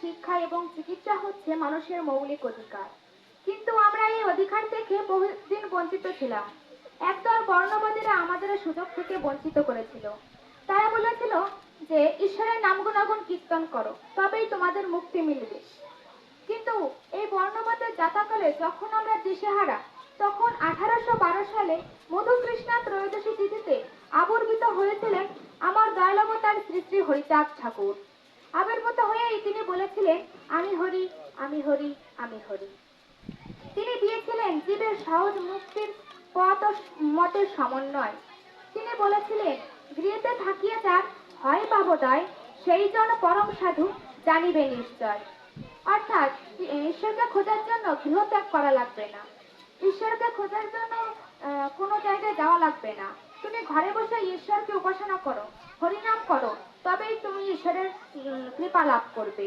শিক্ষা এবং চিকিৎসা হচ্ছে মানুষের মৌলিক অধিকার, কিন্তু আমরা এই অধিকার থেকে বহুদিন বঞ্চিত ছিলাম। একদল বর্ণবাদীরা আমাদের সুযোগ থেকে বঞ্চিত করেছিল। তারা বলেছিল যে ঈশ্বরের নাম গুণাগুণ কীর্তন করো, তবেই তোমাদের মুক্তি মিলবে। কিন্তু এই বর্ণবাদের জাতাকলে যখন আমরা দিশেহারা, তখন 1812 সালে মধুকৃষ্ণা ত্রয়োদশী তিথিতে আবির্ভূত হয়েছিলেন আমার দয়ালবতার শ্রী শ্রী হরিচাঁদ ঠাকুর। আবির্ভূত হয়েই তিনি বলেছিলেন, আমি হরি, আমি হরি, আমি হরি। তিনি দিয়েছিলেন জীবের সহজ মুক্তির পথ ও মতের সমন্বয়। তিনি বলেছিলেন, গৃহেতে থাকিয়া যার হয় পাবোদয়, সেই জন পরম সাধু জানিবে নিশ্চয়। অর্থাৎ ঈশ্বরকে খোঁজার জন্য গৃহত্যাগ করা লাগবে না, ঈশ্বরকে খোঁজার জন্য কোনো জায়গায় যাওয়া লাগবে না। তুমি ঘরে বসে ঈশ্বরকে উপাসনা করো, হরিনাম করো, তবেই তুমি ঈশ্বরের কৃপা লাভ করবে।